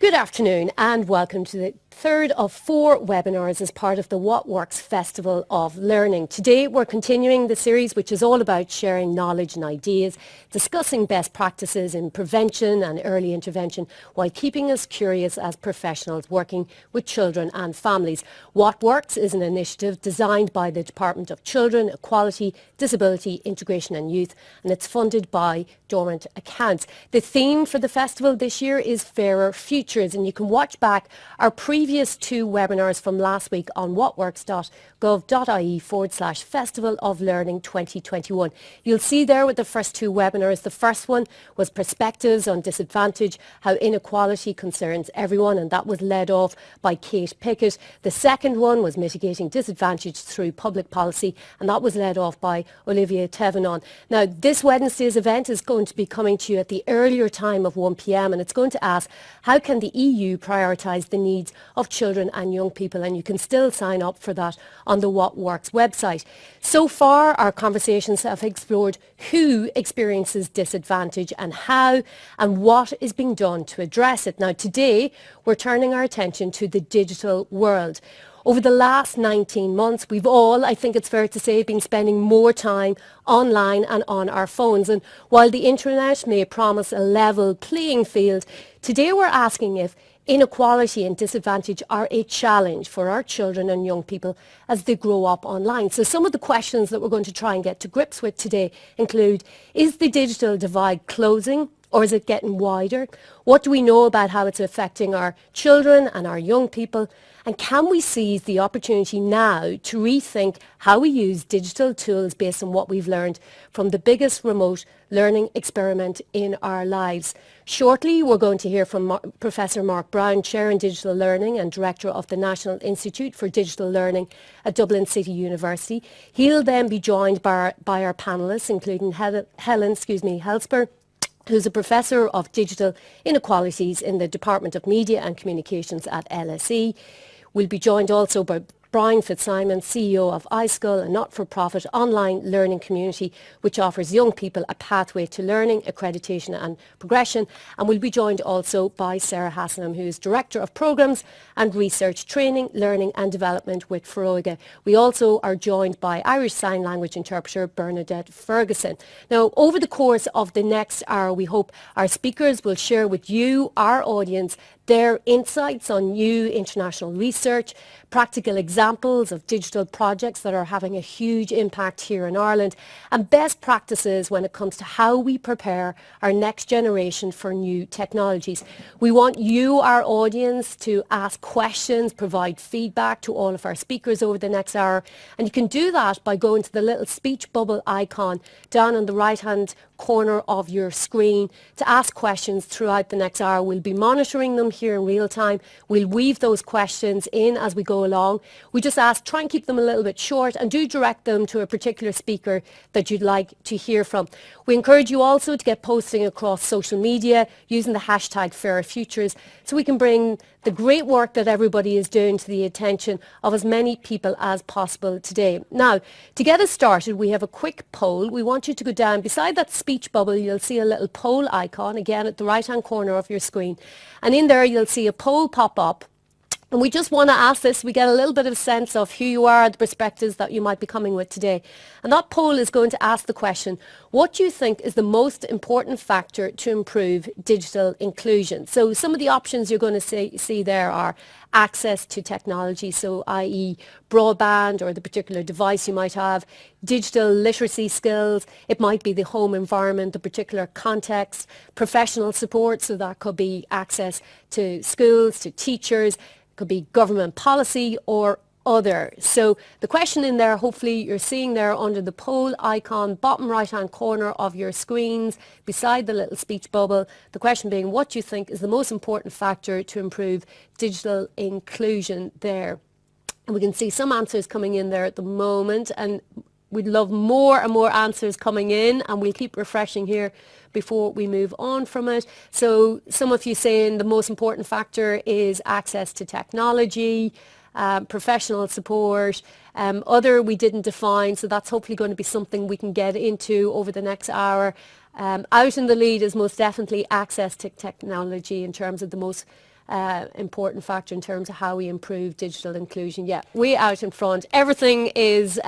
Good afternoon and welcome to the third of 4 webinars as part of the What Works Festival of Learning. Today we're continuing the series which is all about sharing knowledge and ideas, discussing best practices in prevention and early intervention while keeping us curious as professionals working with children and families. What Works is an initiative designed by the Department of Children, Equality, Disability, Integration and Youth, and it's funded by Dormant Accounts. The theme for the festival this year is Fairer Futures, and you can watch back our previous 2 webinars from last week on whatworks.gov.ie/Festival of Learning 2021. You'll see there with the first 2 webinars. The first one was Perspectives on Disadvantage, How Inequality Concerns Everyone, and that was led off by Kate Pickett. The second one was Mitigating Disadvantage Through Public Policy, and that was led off by Olivia Tevenon. Now, this Wednesday's event is going to be coming to you at the earlier time of 1 p.m. and it's going to ask, how can the EU prioritise the needs of children and young people? And you can still sign up for that on the What Works website. So far, our conversations have explored who experiences disadvantage and how and what is being done to address it. Now, today, we're turning our attention to the digital world. Over the last 19 months, we've all, I think it's fair to say, been spending more time online and on our phones. And while the internet may promise a level playing field, today we're asking if inequality and disadvantage are a challenge for our children and young people as they grow up online. So some of the questions that we're going to try and get to grips with today include, is the digital divide closing? Or is it getting wider? What do we know about how it's affecting our children and our young people? And can we seize the opportunity now to rethink how we use digital tools based on what we've learned from the biggest remote learning experiment in our lives? Shortly, we're going to hear from Professor Mark Brown, Chair in Digital Learning and Director of the National Institute for Digital Learning at Dublin City University. He'll then be joined by our panellists, including Helen Helsper, who's a Professor of Digital Inequalities in the Department of Media and Communications at LSE. We'll be joined also by Brian Fitzsimons, CEO of iSchool, a not-for-profit online learning community which offers young people a pathway to learning, accreditation and progression. And we'll be joined also by Sarah Hassanam, who is Director of Programmes and Research Training, Learning and Development with Foróige. We also are joined by Irish Sign Language interpreter Bernadette Ferguson. Now, over the course of the next hour, we hope our speakers will share with you, our audience, their insights on new international research, practical examples of digital projects that are having a huge impact here in Ireland, and best practices when it comes to how we prepare our next generation for new technologies. We want you, our audience, to ask questions, provide feedback to all of our speakers over the next hour, and you can do that by going to the little speech bubble icon down on the right-hand corner of your screen to ask questions throughout the next hour. We'll be monitoring them here in real time. We'll weave those questions in as we go along. We just ask, try and keep them a little bit short and do direct them to a particular speaker that you'd like to hear from. We encourage you also to get posting across social media using the hashtag #FairFutures so we can bring the great work that everybody is doing to the attention of as many people as possible today. Now, to get us started, we have a quick poll. We want you to go down beside that speech bubble. You'll see a little poll icon again at the right-hand corner of your screen. And in there, you'll see a poll pop up. And we just want to ask this, we get a little bit of a sense of who you are, the perspectives that you might be coming with today. And that poll is going to ask the question, what do you think is the most important factor to improve digital inclusion? So some of the options you're going to see there are access to technology, so i.e. broadband or the particular device you might have, digital literacy skills, it might be the home environment, the particular context, professional support, so that could be access to schools, to teachers, could be government policy or other. So the question in there, hopefully you're seeing there under the poll icon, bottom right-hand corner of your screens, beside the little speech bubble, the question being, what do you think is the most important factor to improve digital inclusion there? And we can see some answers coming in there at the moment, and we'd love more and more answers coming in, and we'll keep refreshing here before we move on from it. So some of you saying the most important factor is access to technology, professional support, other we didn't define, so that's hopefully going to be something we can get into over the next hour. Out in the lead is most definitely access to technology in terms of the most important factor in terms of how we improve digital inclusion. Yeah, way out in front. Everything is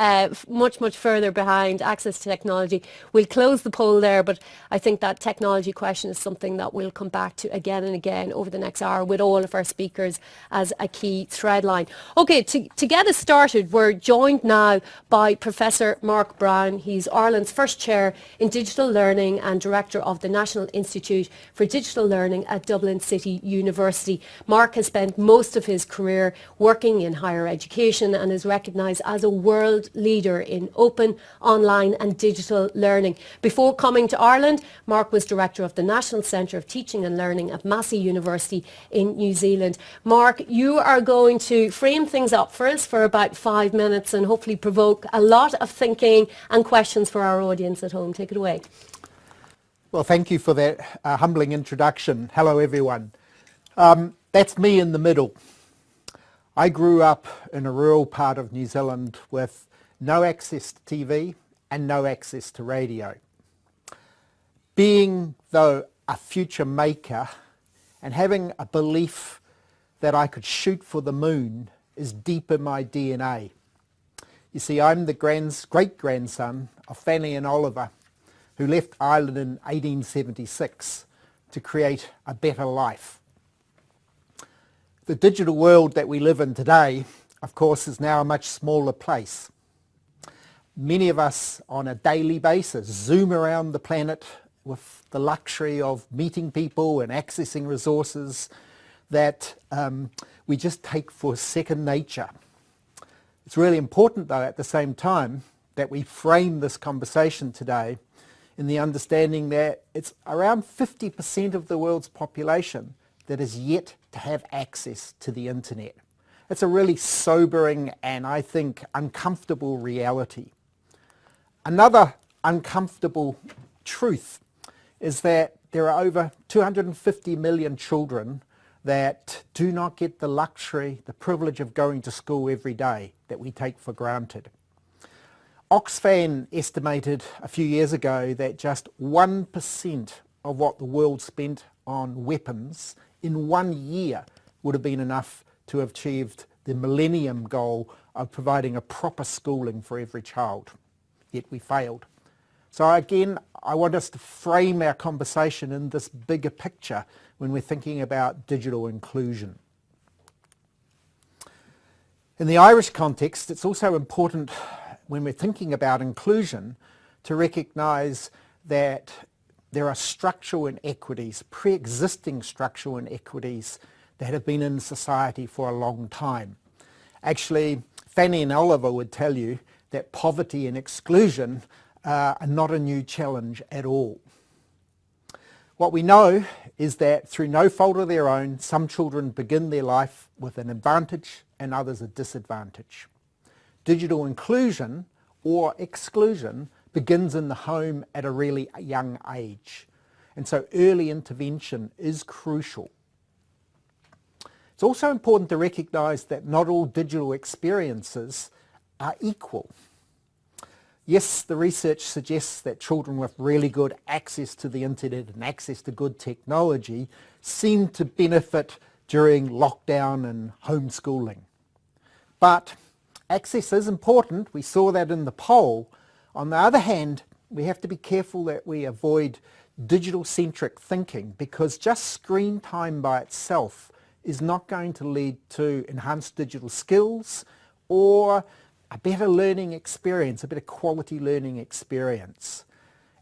much, much further behind access to technology. We'll close the poll there, but I think that technology question is something that we'll come back to again and again over the next hour with all of our speakers as a key thread line. Okay, to get us started, we're joined now by Professor Mark Brown. He's Ireland's first chair in digital learning and director of the National Institute for Digital Learning at Dublin City University. Mark has spent most of his career working in higher education and is recognised as a world leader in open, online and digital learning. Before coming to Ireland, Mark was director of the National Centre of Teaching and Learning at Massey University in New Zealand. Mark, you are going to frame things up for us for about 5 minutes and hopefully provoke a lot of thinking and questions for our audience at home. Take it away. Well, thank you for that humbling introduction. Hello, everyone. That's me in the middle. I grew up in a rural part of New Zealand with no access to TV and no access to radio. Being, though, a future maker and having a belief that I could shoot for the moon is deep in my DNA. You see, I'm the great-grandson of Fanny and Oliver, who left Ireland in 1876 to create a better life. The digital world that we live in today, of course, is now a much smaller place. Many of us on a daily basis zoom around the planet with the luxury of meeting people and accessing resources that we just take for second nature. It's really important, though, at the same time, that we frame this conversation today in the understanding that it's around 50% of the world's population that is yet to have access to the internet. It's a really sobering and, I think, uncomfortable reality. Another uncomfortable truth is that there are over 250 million children that do not get the luxury, the privilege of going to school every day that we take for granted. Oxfam estimated a few years ago that just 1% of what the world spent on weapons in 1 year would have been enough to have achieved the Millennium Goal of providing a proper schooling for every child. Yet we failed. So again, I want us to frame our conversation in this bigger picture when we're thinking about digital inclusion. In the Irish context, it's also important when we're thinking about inclusion to recognise that there are structural inequities, pre-existing structural inequities that have been in society for a long time. Actually, Fanny and Oliver would tell you that poverty and exclusion are not a new challenge at all. What we know is that through no fault of their own, some children begin their life with an advantage and others a disadvantage. Digital inclusion or exclusion begins in the home at a really young age. And so early intervention is crucial. It's also important to recognise that not all digital experiences are equal. Yes, the research suggests that children with really good access to the internet and access to good technology seem to benefit during lockdown and homeschooling. But access is important. We saw that in the poll. On the other hand, we have to be careful that we avoid digital-centric thinking, because just screen time by itself is not going to lead to enhanced digital skills or a better learning experience, a better quality learning experience.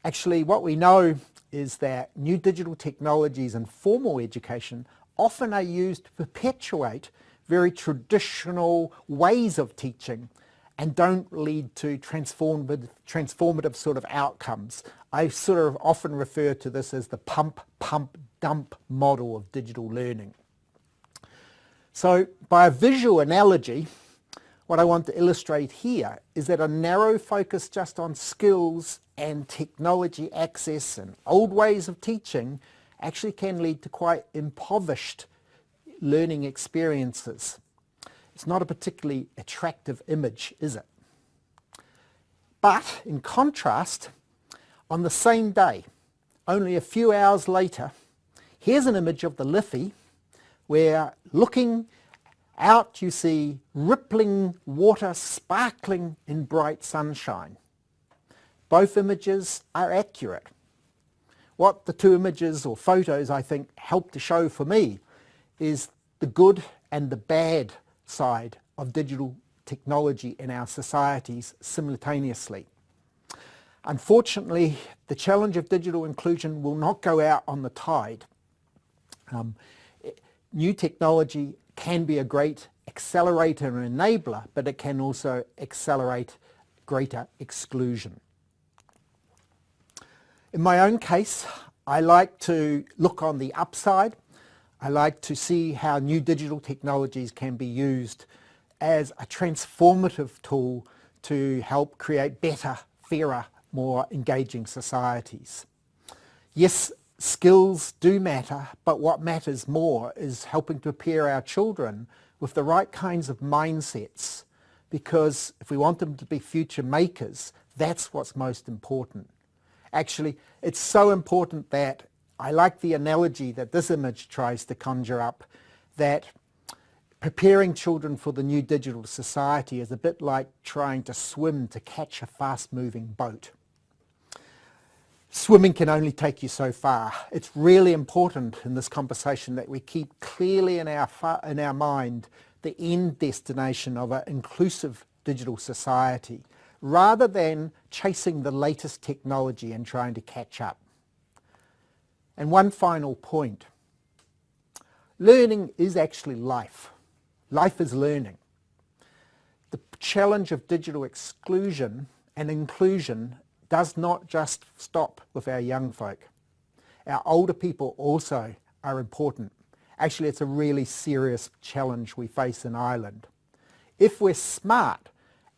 Actually, what we know is that new digital technologies in formal education often are used to perpetuate very traditional ways of teaching and don't lead to transformative sort of outcomes. I sort of often refer to this as the pump, pump, dump model of digital learning. So by a visual analogy, what I want to illustrate here is that a narrow focus just on skills and technology access and old ways of teaching actually can lead to quite impoverished learning experiences. It's not a particularly attractive image, is it? But in contrast, on the same day, only a few hours later, here's an image of the Liffey where looking out you see rippling water sparkling in bright sunshine. Both images are accurate. What the two images or photos I think help to show for me is the good and the bad side of digital technology in our societies simultaneously. Unfortunately, the challenge of digital inclusion will not go out on the tide. New technology can be a great accelerator and enabler, but it can also accelerate greater exclusion. In my own case, I like to look on the upside. I like to see how new digital technologies can be used as a transformative tool to help create better, fairer, more engaging societies. Yes, skills do matter, but what matters more is helping to prepare our children with the right kinds of mindsets, because if we want them to be future makers, that's what's most important. Actually, it's so important that I like the analogy that this image tries to conjure up, that preparing children for the new digital society is a bit like trying to swim to catch a fast-moving boat. Swimming can only take you so far. It's really important in this conversation that we keep clearly in our mind the end destination of an inclusive digital society, rather than chasing the latest technology and trying to catch up. And one final point. Learning is actually life. Life is learning. The challenge of digital exclusion and inclusion does not just stop with our young folk. Our older people also are important. Actually, it's a really serious challenge we face in Ireland. If we're smart,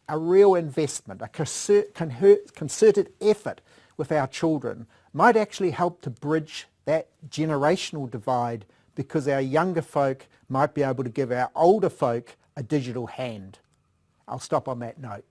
a real investment, a concerted effort with our children might actually help to bridge that generational divide, because our younger folk might be able to give our older folk a digital hand. I'll stop on that note.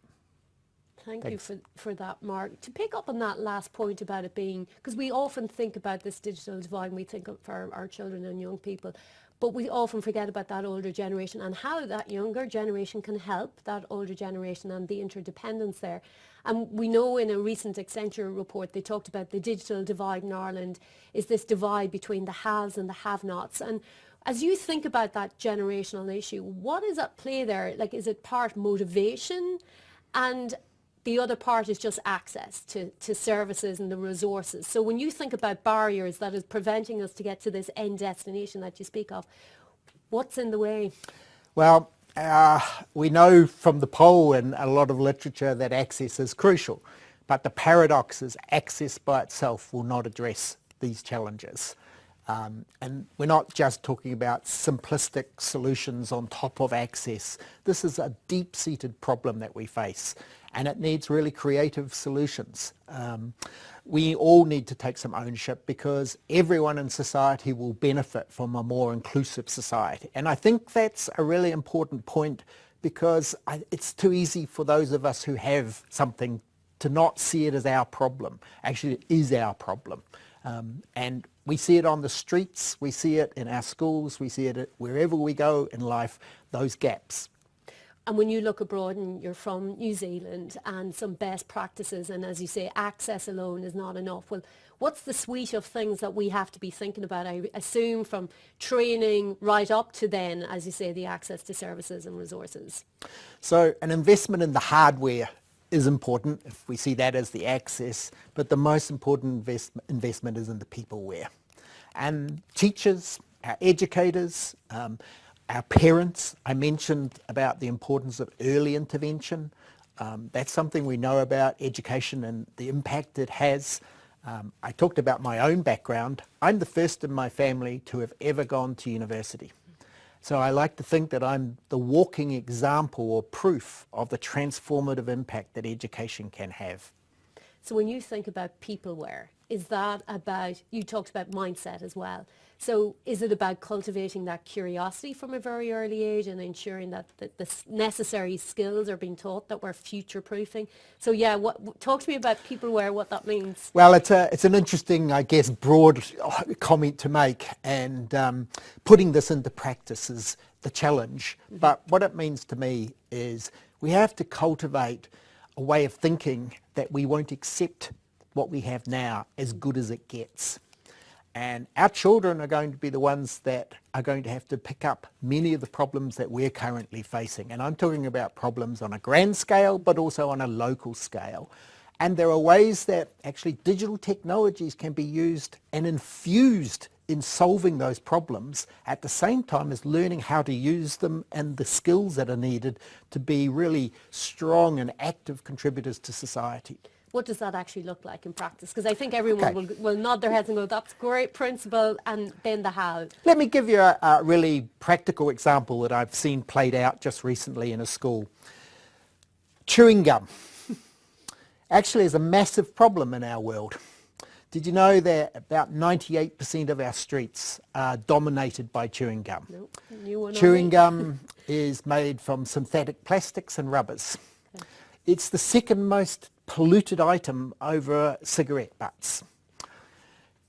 Thank Thanks. you for that, Mark. To pick up on that last point about it being, because we often think about this digital divide and we think of for our children and young people, but we often forget about that older generation and how that younger generation can help that older generation and the interdependence there. And we know in a recent Accenture report, they talked about the digital divide in Ireland is this divide between the haves and the have-nots. And as you think about that generational issue, what is at play there? Like, is it part motivation and the other part is just access to services and the resources? So when you think about barriers that is preventing us to get to this end destination that you speak of, what's in the way? Well, we know from the poll and a lot of literature that access is crucial, but the paradox is access by itself will not address these challenges. And we're not just talking about simplistic solutions on top of access. This is a deep-seated problem that we face, and it needs really creative solutions. We all need to take some ownership, because everyone in society will benefit from a more inclusive society. And I think that's a really important point, because it's too easy for those of us who have something to not see it as our problem. Actually, it is our problem. And we see it on the streets, we see it in our schools, we see it wherever we go in life, those gaps. And when you look abroad, and you're from New Zealand, and some best practices, and as you say, access alone is not enough. Well, what's the suite of things that we have to be thinking about? I assume from training right up to then, as you say, the access to services and resources. So an investment in the hardware is important, if we see that as the access, but the most important investment is in the peopleware. And teachers, our educators, our parents, I mentioned about the importance of early intervention. That's something we know about education and the impact it has. I talked about my own background. I'm the first in my family to have ever gone to university. So I like to think that I'm the walking example or proof of the transformative impact that education can have. So when you think about peopleware, is that about, you talked about mindset as well, So is it about cultivating that curiosity from a very early age and ensuring that the necessary skills are being taught, that we're future-proofing? So yeah, talk to me about peopleware, what that means. Well, it's an interesting, I guess, broad comment to make, and putting this into practice is the challenge. But what it means to me is we have to cultivate a way of thinking that we won't accept what we have now as good as it gets. And our children are going to be the ones that are going to have to pick up many of the problems that we're currently facing. And I'm talking about problems on a grand scale, but also on a local scale. And there are ways that actually digital technologies can be used and infused in solving those problems at the same time as learning how to use them and the skills that are needed to be really strong and active contributors to society. What does that actually look like in practice? Because I think everyone will nod their heads and go, that's a great principle, and then the how. Let me give you a really practical example that I've seen played out just recently in a school. Chewing gum actually is a massive problem in our world. Did you know that about 98% of our streets are dominated by chewing gum? Nope. New one on Chewing me. gum is made from synthetic plastics and rubbers. Okay. It's the second most polluted item over cigarette butts.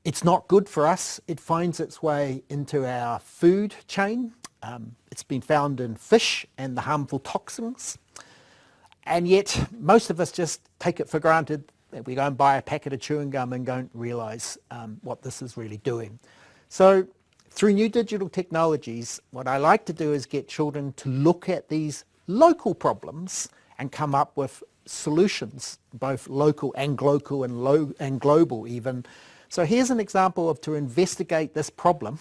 It's not good for us. It finds its way into our food chain. It's been found in fish and the harmful toxins. And yet most of us just take it for granted that we go and buy a packet of chewing gum and don't realise what this is really doing. So through new digital technologies, what I like to do is get children to look at these local problems and come up with solutions, both local and global and global even. So here's an example of to investigate this problem,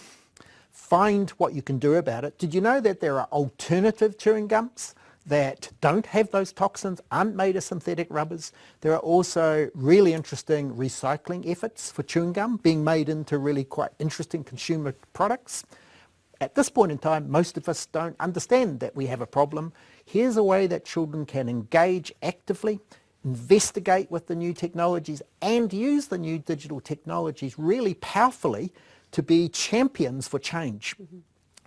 find what you can do about it. Did you know that there are alternative chewing gums that don't have those toxins, aren't made of synthetic rubbers? There are also really interesting recycling efforts for chewing gum being made into really quite interesting consumer products. At this point in time, most of us don't understand that we have a problem. Here's a way that children can engage actively, investigate with the new technologies, and use the new digital technologies really powerfully to be champions for change.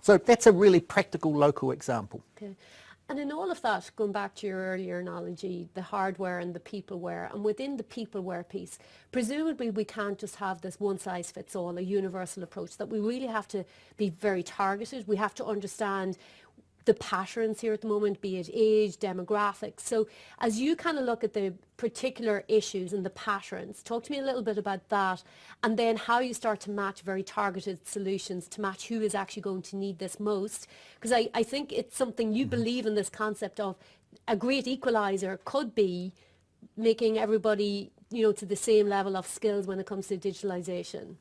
So that's a really practical local example. Okay. And in all of that, going back to your earlier analogy, the hardware and the peopleware, and within the peopleware piece, presumably we can't just have this one-size-fits-all, a universal approach, that we really have to be very targeted. We have to understand the patterns here at the moment, be it age, demographics. So as you kind of look at the particular issues and the patterns, talk to me a little bit about that, and then how you start to match very targeted solutions to match who is actually going to need this most. Because I think it's something you believe in, this concept of a great equalizer could be making everybody, you know, to the same level of skills when it comes to digitalization.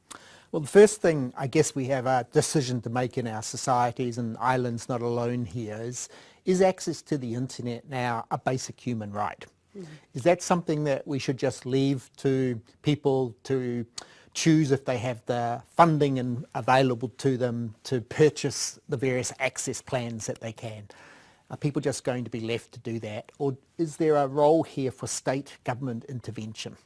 Well, the first thing I guess we have a decision to make in our societies, and Ireland's not alone here, is access to the internet now a basic human right? Is that something that we should just leave to people to choose if they have the funding and available to them to purchase the various access plans that they can? Are people just going to be left to do that? Or is there a role here for state government intervention?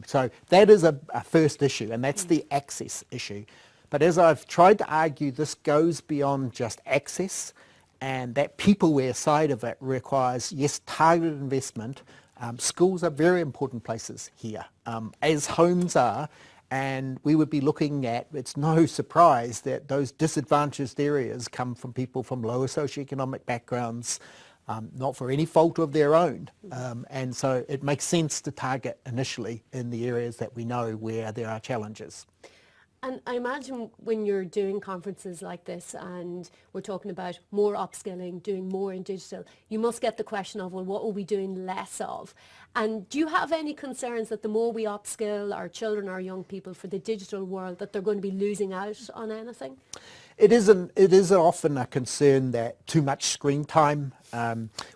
So that is a first issue, and that's the access issue. But as I've tried to argue, this goes beyond just access, and that peopleware side of it requires, yes, targeted investment. Schools are very important places here, as homes are, and we would be looking at, it's no surprise that those disadvantaged areas come from people from lower socioeconomic backgrounds, not for any fault of their own. And so it makes sense to target initially in the areas that we know where there are challenges. And I imagine when you're doing conferences like this and we're talking about more upskilling, doing more in digital, you must get the question of, well, what are we doing less of? And do you have any concerns that the more we upskill our children, our young people for the digital world, that they're going to be losing out on anything? It is often a concern that too much screen time.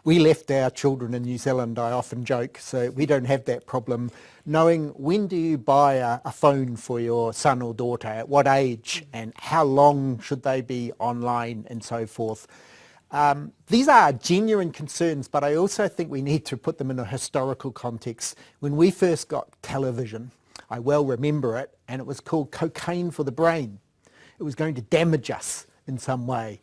We left our children in New Zealand, I often joke, so we don't have that problem. Knowing when do you buy a phone for your son or daughter, at what age, and how long should they be online and so forth. These are genuine concerns, but I also think we need to put them in a historical context. When we first got television, I well remember it, and it was called cocaine for the brain. it was going to damage us in some way.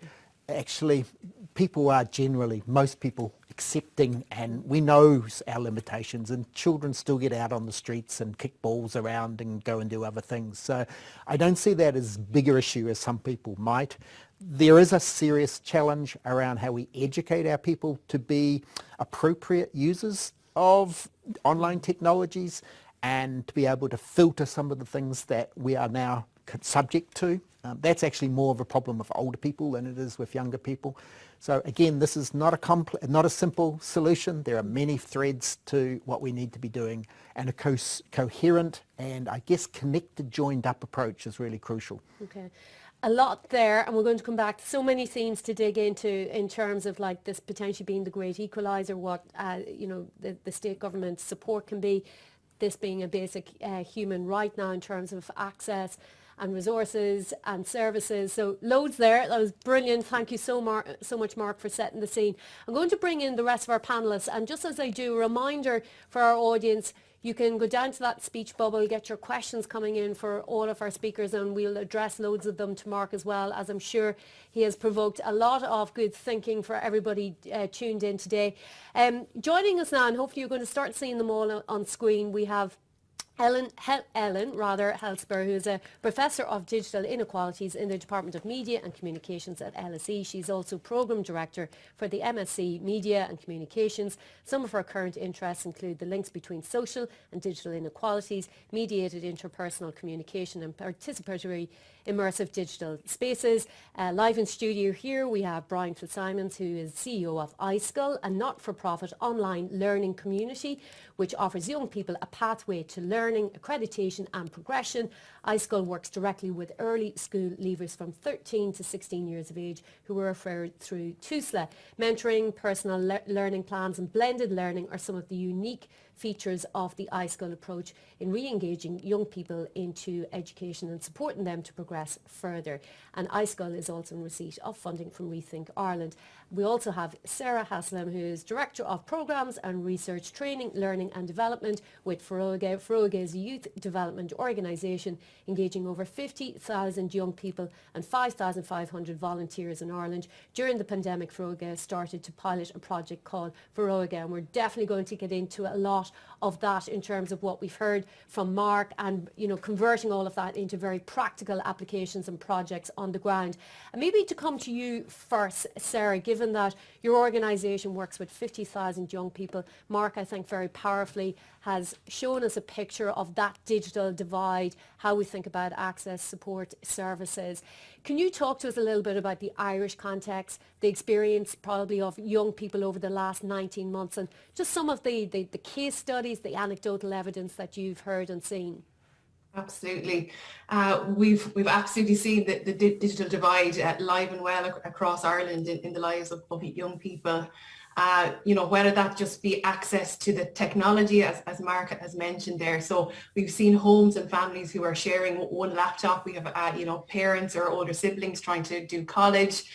Actually, people are generally, most people, accepting, and we know our limitations, and children still get out on the streets and kick balls around and go and do other things. So I don't see that as a bigger issue as some people might. There is a serious challenge around how we educate our people to be appropriate users of online technologies and to be able to filter some of the things that we are now subject to. That's actually more of a problem with older people than it is with younger people. So again, this is not a simple solution. There are many threads to what we need to be doing, and a coherent and I guess connected, joined up approach is really crucial. Okay. A lot there, and we're going to come back to so many themes to dig into in terms of like this potentially being the great equaliser, what the state government support can be, this being a basic human right now in terms of access and resources and services. So loads there. That was brilliant. Thank you so much, Mark, for setting the scene. I'm going to bring in the rest of our panellists, and just as I do, a reminder for our audience, you can go down to that speech bubble, get your questions coming in for all of our speakers, and we'll address loads of them to Mark as well, as I'm sure he has provoked a lot of good thinking for everybody tuned in today. Joining us now, and hopefully you're going to start seeing them all on screen, we have Ellen Helsper, who is a Professor of Digital Inequalities in the Department of Media and Communications at LSE. She's also Programme Director for the MSc Media and Communications. Some of her current interests include the links between social and digital inequalities, mediated interpersonal communication and participatory immersive digital spaces. Live in studio here we have Brian Fitzsimons, who is CEO of iSchool, a not-for-profit online learning community which offers young people a pathway to learning, accreditation and progression. iSchool works directly with early school leavers from 13 to 16 years of age who are referred through TUSLA. Mentoring, personal learning plans and blended learning are some of the unique features of the iSchool approach in re-engaging young people into education and supporting them to progress further. And iSchool is also in receipt of funding from Rethink Ireland. We also have Sarah Haslam, who is Director of Programmes and Research Training, Learning and Development with Foróige. Foróige is a youth development organisation engaging over 50,000 young people and 5,500 volunteers in Ireland. During the pandemic, Foróige started to pilot a project called Foróige, and we're definitely going to get into a lot of that in terms of what we've heard from Mark and converting all of that into very practical applications and projects on the ground. And maybe to come to you first, Sarah, given that your organisation works with 50,000 young people, Mark, I think very powerfully has shown us a picture of that digital divide, how we think about access, support, services. Can you talk to us a little bit about the Irish context, the experience probably of young people over the last 19 months, and just some of the case studies, the anecdotal evidence that you've heard and seen? Absolutely. We've absolutely seen the digital divide live and well across Ireland in the lives of young people. Whether that just be access to the technology, as Mark has mentioned there. So we've seen homes and families who are sharing one laptop. We have, parents or older siblings trying to do college,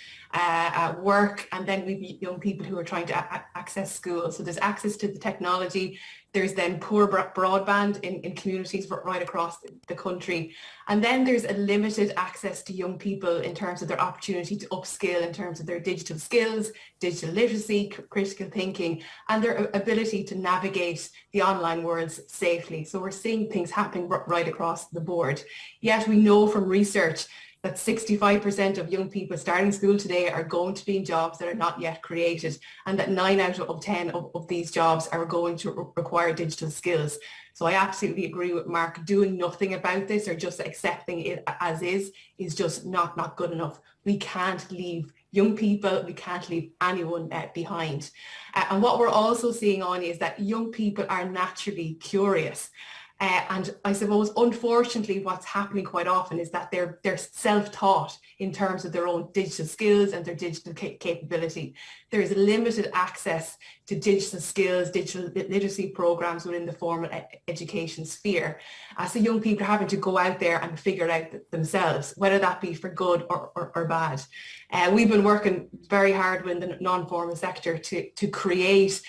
work, and then we've young people who are trying to access school. So there's access to the technology. There's then poor broadband in communities right across the country. And then there's a limited access to young people in terms of their opportunity to upskill in terms of their digital skills, digital literacy, critical thinking, and their ability to navigate the online worlds safely. So we're seeing things happening right across the board. Yet we know from research that 65% of young people starting school today are going to be in jobs that are not yet created, and that 9 out of 10 of these jobs are going to require digital skills. So I absolutely agree with Mark. Doing nothing about this or just accepting it as is just not good enough. We can't leave young people, we can't leave anyone behind. And what we're also seeing on is that young people are naturally curious. And I suppose, unfortunately, what's happening quite often is that they're self-taught in terms of their own digital skills and their digital capability. There is limited access to digital skills, digital literacy programs within the formal education sphere. So young people are having to go out there and figure it out themselves, whether that be for good or bad. We've been working very hard with the non-formal sector to create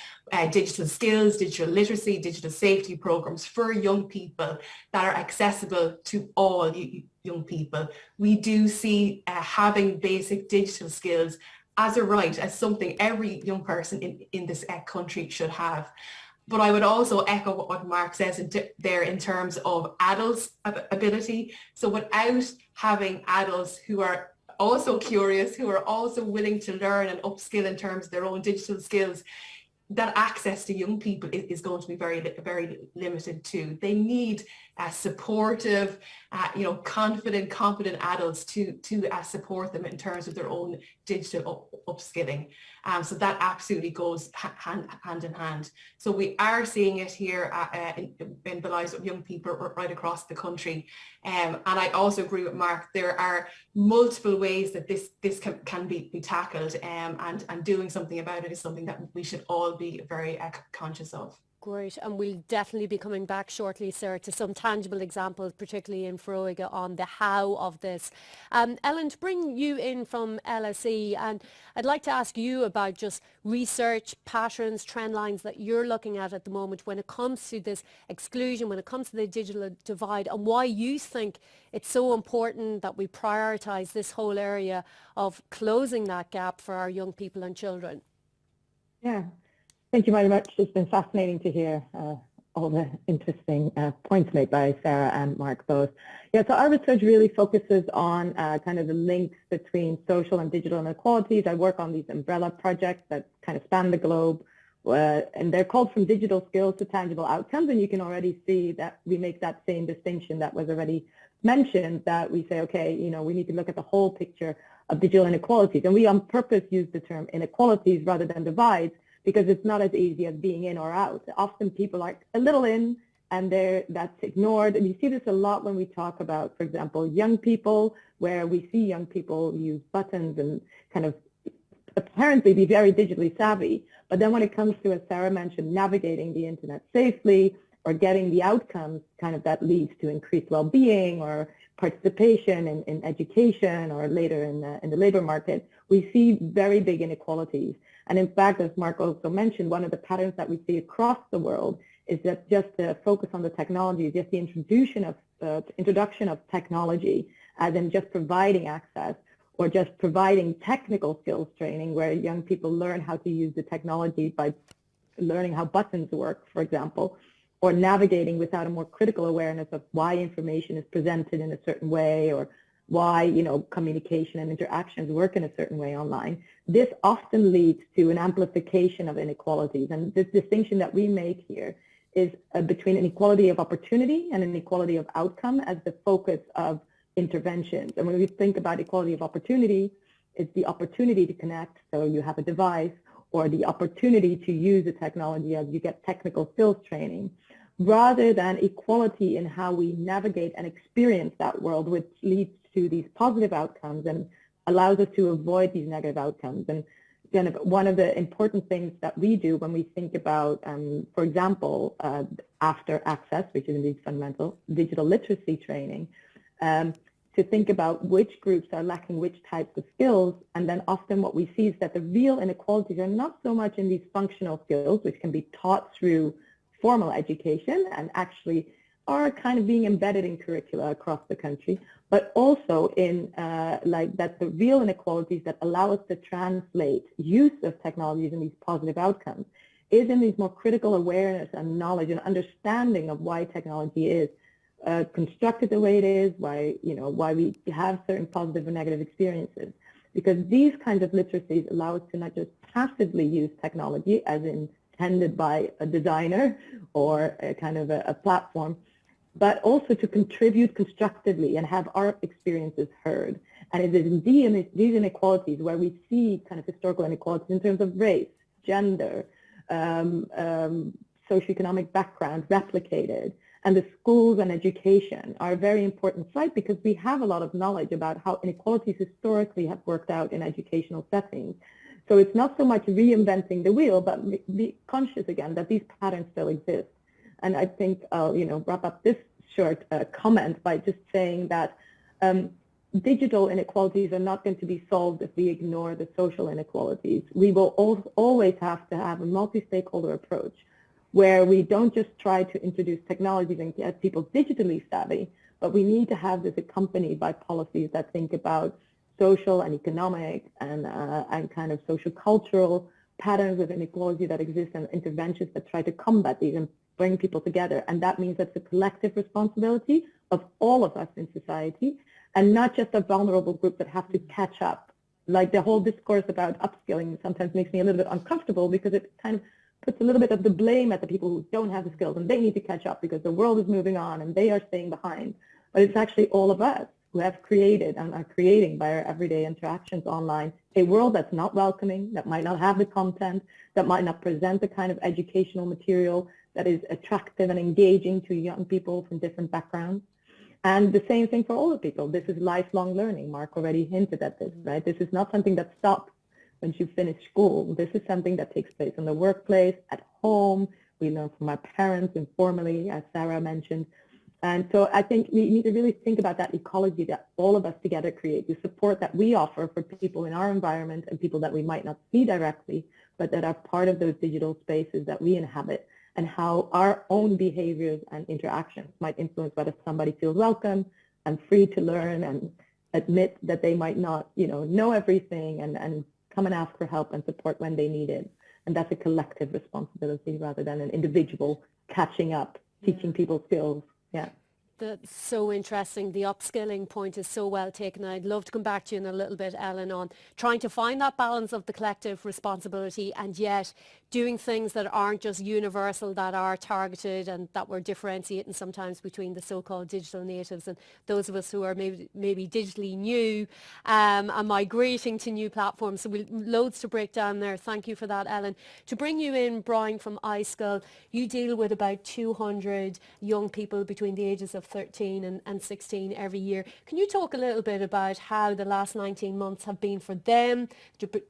digital skills, digital literacy, digital safety programs for young young people that are accessible to all young people. We do see having basic digital skills as a right, as something every young person in this country should have. But I would also echo what Mark says there in terms of adults' ability. So without having adults who are also curious, who are also willing to learn and upskill in terms of their own digital skills, that access to young people is going to be very, very limited too. They need supportive, confident, competent adults to support them in terms of their own digital upskilling. So that absolutely goes hand in hand. So we are seeing it here in the lives of young people right across the country. And I also agree with Mark, there are multiple ways that this can be tackled, and doing something about it is something that we should all be very conscious of. Great, and we'll definitely be coming back shortly, Sarah, to some tangible examples, particularly in Foróige, on the how of this. Ellen, to bring you in from LSE, and I'd like to ask you about just research, patterns, trend lines that you're looking at the moment when it comes to this exclusion, when it comes to the digital divide, and why you think it's so important that we prioritise this whole area of closing that gap for our young people and children. Yeah. Thank you very much. It's been fascinating to hear all the interesting points made by Sarah and Mark both. Yeah, so our research really focuses on kind of the links between social and digital inequalities. I work on these umbrella projects that kind of span the globe, and they're called From Digital Skills to Tangible Outcomes, and you can already see that we make that same distinction that was already mentioned, that we say, okay, we need to look at the whole picture of digital inequalities, and we on purpose use the term inequalities rather than divides, because it's not as easy as being in or out. Often people are a little in and that's ignored. And you see this a lot when we talk about, for example, young people, where we see young people use buttons and kind of apparently be very digitally savvy. But then when it comes to, as Sarah mentioned, navigating the internet safely or getting the outcomes kind of that leads to increased well-being or participation in education or later in the labor market, we see very big inequalities. And in fact, as Mark also mentioned, one of the patterns that we see across the world is that just the focus on the technology, just the introduction of technology, as in just providing access or just providing technical skills training where young people learn how to use the technology by learning how buttons work, for example, or navigating without a more critical awareness of why information is presented in a certain way or why, communication and interactions work in a certain way online. This often leads to an amplification of inequalities. And this distinction that we make here is between inequality of opportunity and inequality of outcome as the focus of interventions. And when we think about equality of opportunity, it's the opportunity to connect, so you have a device, or the opportunity to use the technology as you get technical skills training, rather than equality in how we navigate and experience that world, which leads to these positive outcomes and allows us to avoid these negative outcomes. And kind of one of the important things that we do when we think about, for example, after access, which is indeed fundamental, digital literacy training, to think about which groups are lacking which types of skills. And then often what we see is that the real inequalities are not so much in these functional skills, which can be taught through formal education and actually are kind of being embedded in curricula across the country, but also in that the real inequalities that allow us to translate use of technologies in these positive outcomes is in these more critical awareness and knowledge and understanding of why technology is constructed the way it is, why we have certain positive and negative experiences. Because these kinds of literacies allow us to not just passively use technology as intended by a designer or a kind of a platform, but also to contribute constructively and have our experiences heard. And it is indeed these inequalities where we see kind of historical inequalities in terms of race, gender, socioeconomic background replicated. And the schools and education are a very important site because we have a lot of knowledge about how inequalities historically have worked out in educational settings. So it's not so much reinventing the wheel, but be conscious again that these patterns still exist. And I think I'll wrap up this short comment by just saying that digital inequalities are not going to be solved if we ignore the social inequalities. We will always have to have a multi-stakeholder approach where we don't just try to introduce technologies and get people digitally savvy, but we need to have this accompanied by policies that think about social and economic and kind of social cultural patterns of inequality that exist and interventions that try to combat these and bring people together. And that means that's a collective responsibility of all of us in society, and not just a vulnerable group that have to catch up. Like the whole discourse about upskilling sometimes makes me a little bit uncomfortable because it kind of puts a little bit of the blame at the people who don't have the skills and they need to catch up because the world is moving on and they are staying behind. But it's actually all of us who have created and are creating by our everyday interactions online a world that's not welcoming, that might not have the content, that might not present the kind of educational material that is attractive and engaging to young people from different backgrounds. And the same thing for older people. This is lifelong learning. Mark already hinted at this, right? This is not something that stops when you finish school. This is something that takes place in the workplace, at home. We learn from our parents informally, as Sarah mentioned. And so I think we need to really think about that ecology that all of us together create, the support that we offer for people in our environment and people that we might not see directly, but that are part of those digital spaces that we inhabit, and how our own behaviors and interactions might influence whether somebody feels welcome and free to learn and admit that they might not, know everything and come and ask for help and support when they need it. And that's a collective responsibility rather than an individual catching up, teaching people skills. Yeah. That's so interesting. The upskilling point is so well taken. I'd love to come back to you in a little bit, Ellen, on trying to find that balance of the collective responsibility and yet doing things that aren't just universal, that are targeted and that we're differentiating sometimes between the so-called digital natives and those of us who are maybe digitally new and migrating to new platforms. So we'll loads to break down there. Thank you for that, Ellen. To bring you in, Brian from iSchool, you deal with about 200 young people between the ages of 13 and 16 every year. Can you talk a little bit about how the last 19 months have been for them,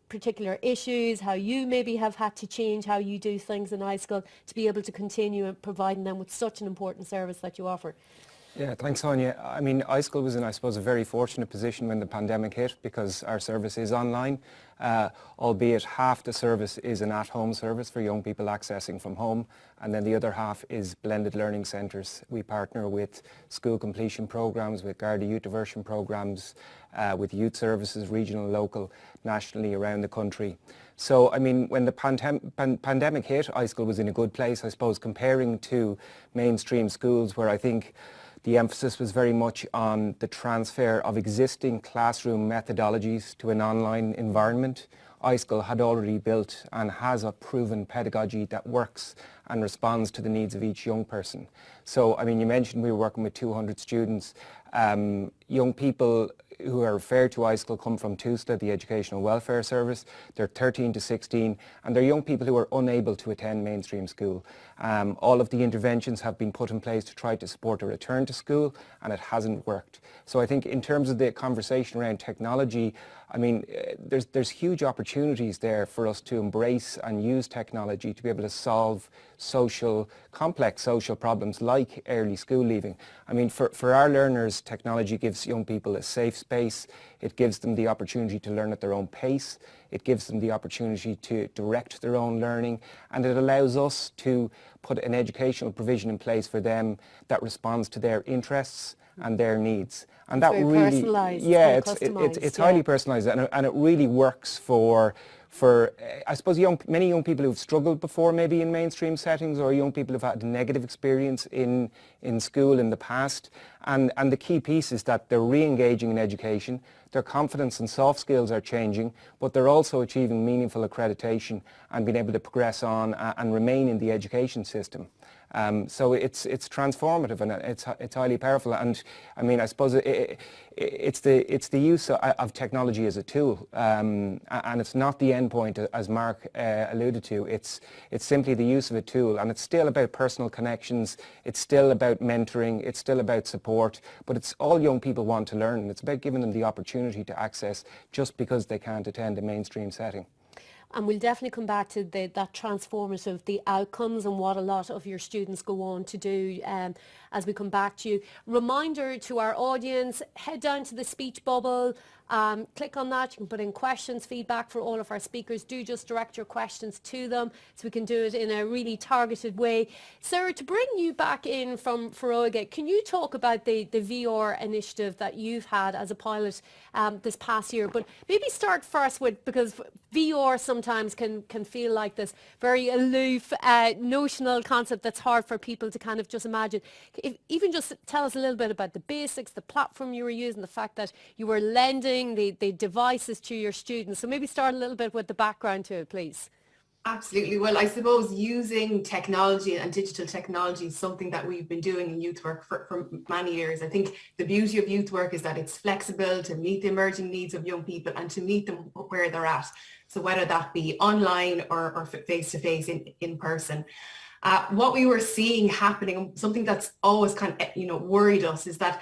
particular issues, how you maybe have had to change how you do things in iSchool to be able to continue providing them with such an important service that you offer? Yeah, thanks, Sonia. I mean, iSchool was in, I suppose, a very fortunate position when the pandemic hit because our service is online, albeit half the service is an at-home service for young people accessing from home, and then the other half is blended learning centres. We partner with school completion programmes, with Garda Youth Diversion programmes, with youth services, regional, local, nationally around the country. So, I mean, when the pandemic hit, iSchool was in a good place, I suppose, comparing to mainstream schools where I think the emphasis was very much on the transfer of existing classroom methodologies to an online environment. iSchool had already built and has a proven pedagogy that works and responds to the needs of each young person. So, I mean, you mentioned we were working with 200 students. Young people who are referred to iSchool come from TUSLA, the Educational Welfare Service. They're 13 to 16, and they're young people who are unable to attend mainstream school. All of the interventions have been put in place to try to support a return to school, and it hasn't worked. So I think in terms of the conversation around technology, I mean, there's huge opportunities there for us to embrace and use technology to be able to solve complex social problems like early school leaving. I mean, for our learners, technology gives young people a safe space. It gives them the opportunity to learn at their own pace. It gives them the opportunity to direct their own learning, and it allows us to put an educational provision in place for them that responds to their interests and their needs. And that very really, personalised, yeah, it's it's highly personalised, and it really works for I suppose many young people who've struggled before maybe in mainstream settings, or young people who've had a negative experience in school in the past. And the key piece is that they're re-engaging in education, their confidence and soft skills are changing, but they're also achieving meaningful accreditation and being able to progress on and remain in the education system. So it's transformative, and it's highly powerful. And I mean, I suppose it's the use of technology as a tool, and it's not the end point, as Mark alluded to. It's simply the use of a tool, and it's still about personal connections. It's still about mentoring. It's still about support. But it's all young people want to learn, and it's about giving them the opportunity to access just because they can't attend a mainstream setting. And we'll definitely come back to that transformative, the outcomes and what a lot of your students go on to do as we come back to you. Reminder to our audience, head down to the speech bubble Click on that. You can put in questions, feedback for all of our speakers. Do just direct your questions to them so we can do it in a really targeted way. Sarah, to bring you back in from Foróige, can you talk about the VR initiative that you've had as a pilot this past year? But maybe start first with, because VR sometimes can feel like this very aloof, notional concept that's hard for people to kind of just imagine. Even just tell us a little bit about the basics, the platform you were using, the fact that you were lending the devices to your students. So maybe start a little bit with the background to it, please. Absolutely. Well, I suppose using technology and digital technology is something that we've been doing in youth work for many years. I think the beauty of youth work is that it's flexible to meet the emerging needs of young people and to meet them where they're at. So whether that be online or face-to-face in person. What we were seeing happening, something that's always kind of worried us, is that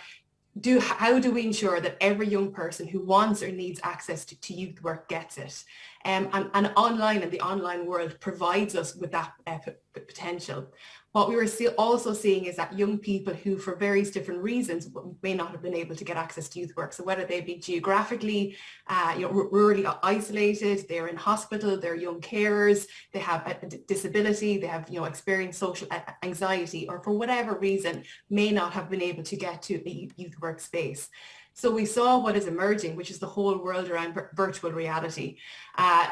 how do we ensure that every young person who wants or needs access to youth work gets it? And online and the online world provides us with that potential. What we were also seeing is that young people who, for various different reasons, may not have been able to get access to youth work. So whether they be geographically, rurally isolated, they're in hospital, they're young carers, they have a disability, they have, experienced social anxiety, or for whatever reason, may not have been able to get to a youth work space. So we saw what is emerging, which is the whole world around virtual reality.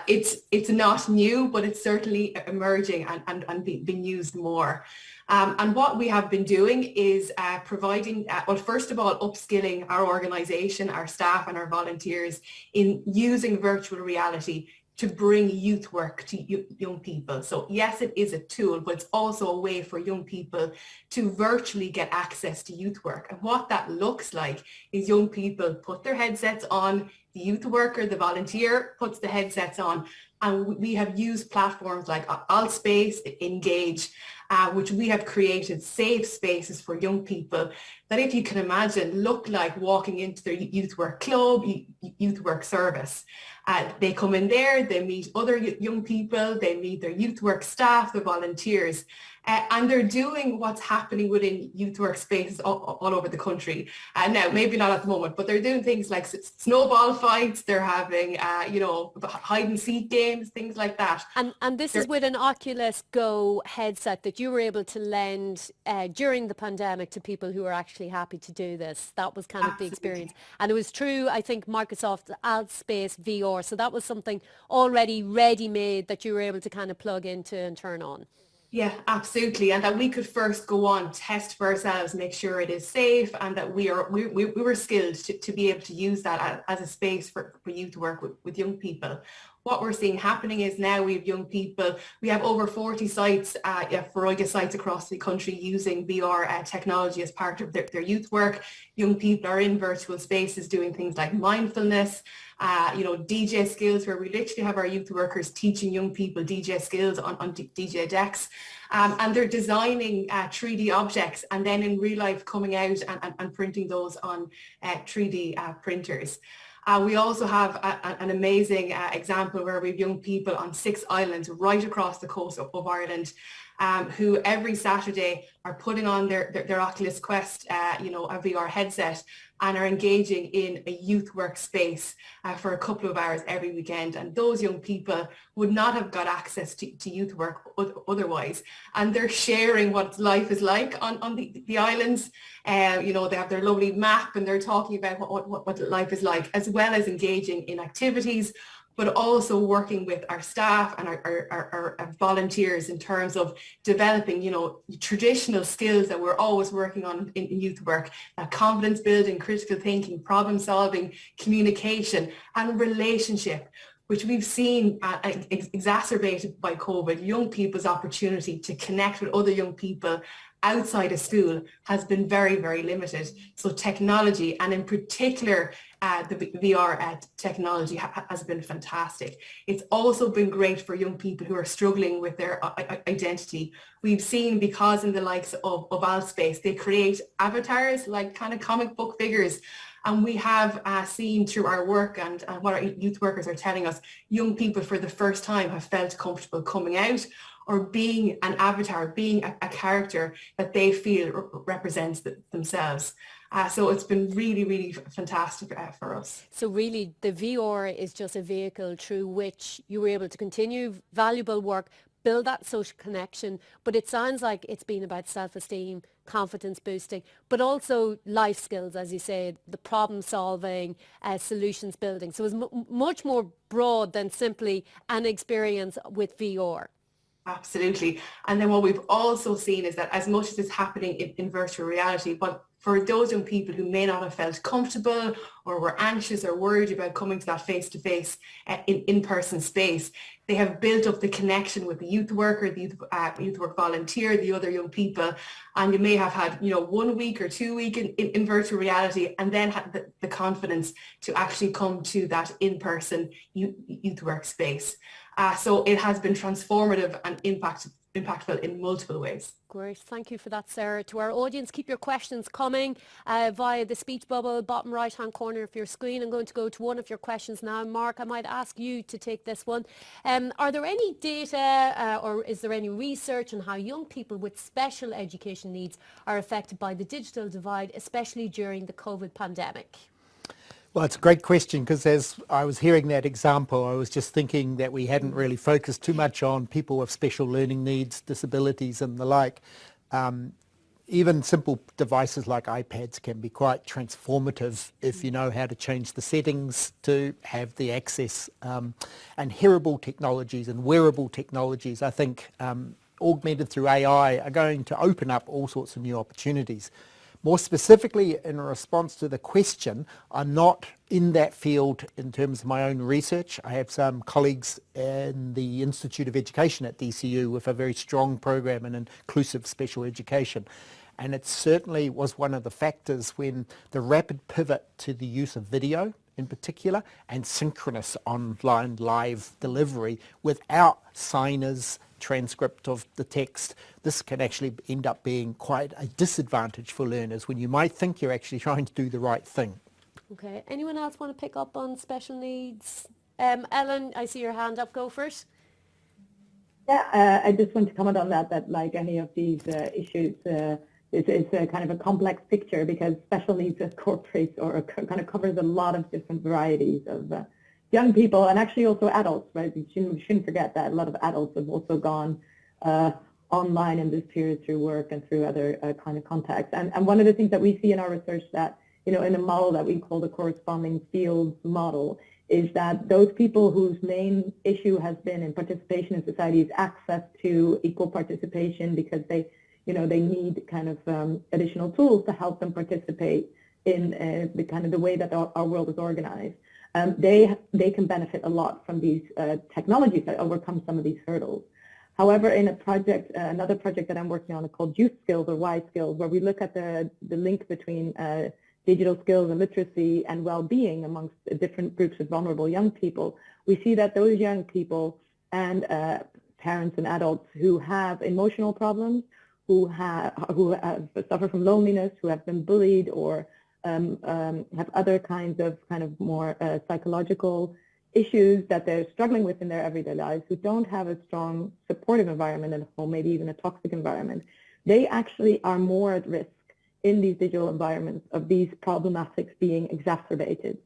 It's not new, but it's certainly emerging and being used more. And what we have been doing is providing, first of all, upskilling our organisation, our staff and our volunteers in using virtual reality to bring youth work to young people. So yes, it is a tool, but it's also a way for young people to virtually get access to youth work. And what that looks like is young people put their headsets on, the youth worker, the volunteer puts the headsets on, and we have used platforms like Altspace, Engage, which we have created safe spaces for young people that, if you can imagine, look like walking into their youth work club, youth work service. They come in there, they meet other young people, they meet their youth work staff, the volunteers, and they're doing what's happening within youth work spaces all over the country. Now, maybe not at the moment, but they're doing things like snowball fights, they're having, hide and seek games, things like that. And this is with an Oculus Go headset that you were able to lend during the pandemic to people who are actually happy to do this. That was kind of the experience. And it was true, I think, Microsoft Altspace VR. So that was something already ready-made that you were able to kind of plug into and turn on. Yeah, absolutely. And that we could first go on, test for ourselves, make sure it is safe, and that we were skilled to be able to use that as a space for youth work with young people. What we're seeing happening is now we have young people, we have over 40 sites, Foróige sites across the country using VR technology as part of their youth work. Young people are in virtual spaces doing things like mindfulness, DJ skills, where we literally have our youth workers teaching young people DJ skills on DJ decks. And they're designing 3D objects and then in real life coming out and printing those on 3D printers. We also have an amazing example where we have young people on 6 islands right across the coast of Ireland who every Saturday are putting on their Oculus Quest, a VR headset, and are engaging in a youth work space for a couple of hours every weekend. And those young people would not have got access to youth work otherwise. And they're sharing what life is like on the islands. They have their lovely map and they're talking about what life is like, as well as engaging in activities, but also working with our staff and our volunteers in terms of developing, traditional skills that we're always working on in youth work, confidence building, critical thinking, problem solving, communication, and relationship, which we've seen exacerbated by COVID. Young people's opportunity to connect with other young people outside of school has been very, very limited. So technology, and in particular, the VR technology has been fantastic. It's also been great for young people who are struggling with their identity. We've seen, because in the likes of Altspace, they create avatars like kind of comic book figures. And we have seen through our work and what our youth workers are telling us, young people for the first time have felt comfortable coming out or being an avatar, being a character that they feel represents themselves. So it's been really, really fantastic for us. So really the VR is just a vehicle through which you were able to continue valuable work, build that social connection, but it sounds like it's been about self-esteem, confidence boosting, but also life skills, as you said, the problem solving, solutions building. So it's much more broad than simply an experience with VR. Absolutely. And then what we've also seen is that as much as it's happening in virtual reality, but for those young people who may not have felt comfortable or were anxious or worried about coming to that face-to-face in-person space, they have built up the connection with the youth worker, the youth work volunteer, the other young people, and you may have had 1 week or 2 weeks in virtual reality, and then had the confidence to actually come to that in-person youth work space. So it has been transformative and impactful in multiple ways. Great, thank you for that, Sarah. To our audience, keep your questions coming via the speech bubble, bottom right-hand corner of your screen. I'm going to go to one of your questions now. Mark, I might ask you to take this one. Are there any data or is there any research on how young people with special education needs are affected by the digital divide, especially during the COVID pandemic? Well, it's a great question, because as I was hearing that example, I was just thinking that we hadn't really focused too much on people with special learning needs, disabilities and the like. Even simple devices like iPads can be quite transformative if you know how to change the settings to have the access. And hearable technologies and wearable technologies, I think, augmented through AI, are going to open up all sorts of new opportunities. More specifically, in response to the question, I'm not in that field in terms of my own research. I have some colleagues in the Institute of Education at DCU with a very strong program in inclusive special education. And it certainly was one of the factors when the rapid pivot to the use of video in particular and synchronous online live delivery without signers, transcript of the text, this can actually end up being quite a disadvantage for learners when you might think you're actually trying to do the right thing. Okay, anyone else want to pick up on special needs? Ellen, I see your hand up, go for it. Yeah, I just want to comment on that like any of these issues, it's a kind of a complex picture, because special needs incorporates or kind of covers a lot of different varieties of young people, and actually also adults, right? We shouldn't forget that a lot of adults have also gone online in this period through work and through other kind of contexts. And one of the things that we see in our research that, in a model that we call the corresponding fields model, is that those people whose main issue has been in participation in society is access to equal participation, because they need kind of additional tools to help them participate in the kind of the way that our world is organized. They can benefit a lot from these technologies that overcome some of these hurdles. However, in a project, another project that I'm working on called Youth Skills or Y Skills, where we look at the link between digital skills and literacy and well-being amongst different groups of vulnerable young people, we see that those young people and parents and adults who have emotional problems, who suffer from loneliness, who have been bullied or have other kinds of more psychological issues that they're struggling with in their everyday lives, who don't have a strong supportive environment at home, maybe even a toxic environment, they actually are more at risk in these digital environments of these problematics being exacerbated.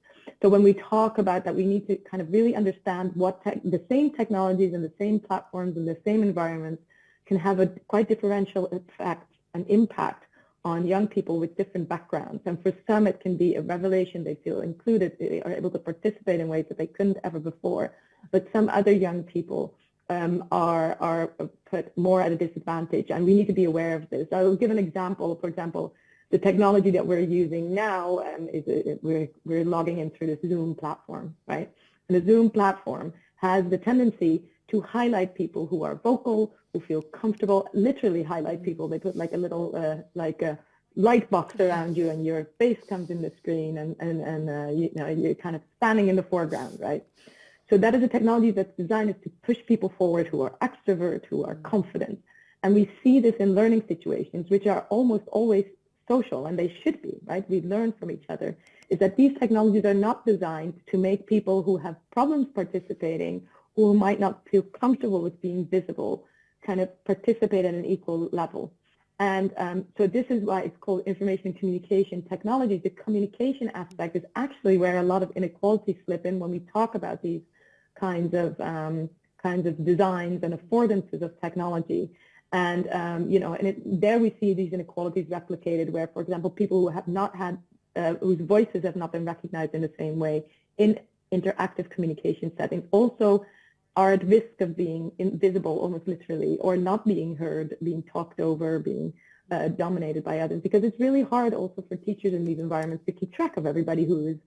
So when we talk about that, we need to kind of really understand what the same technologies and the same platforms and the same environments can have a quite differential effect and impact on young people with different backgrounds. And for some, it can be a revelation. They feel included. They are able to participate in ways that they couldn't ever before. But some other young people are put more at a disadvantage, and we need to be aware of this. I will give an example. For example, the technology that we're using now we're logging in through the Zoom platform, right? And the Zoom platform has the tendency to highlight people who are vocal, who feel comfortable, literally highlight people. They put like a little a light box around you, and your face comes in the screen, and you're kind of standing in the foreground, right? So that is a technology that's designed to push people forward who are extrovert, who are confident. And we see this in learning situations, which are almost always social, and they should be, right? We learn from each other, is that these technologies are not designed to make people who have problems participating, who might not feel comfortable with being visible, kind of participate at an equal level. And so this is why it's called information and communication technology. The communication aspect is actually where a lot of inequalities slip in when we talk about these kinds of designs and affordances of technology. And there we see these inequalities replicated, where, for example, people who have not had, whose voices have not been recognized in the same way in interactive communication settings, also are at risk of being invisible, almost literally, or not being heard, being talked over, being dominated by others. Because it's really hard also for teachers in these environments to keep track of everybody who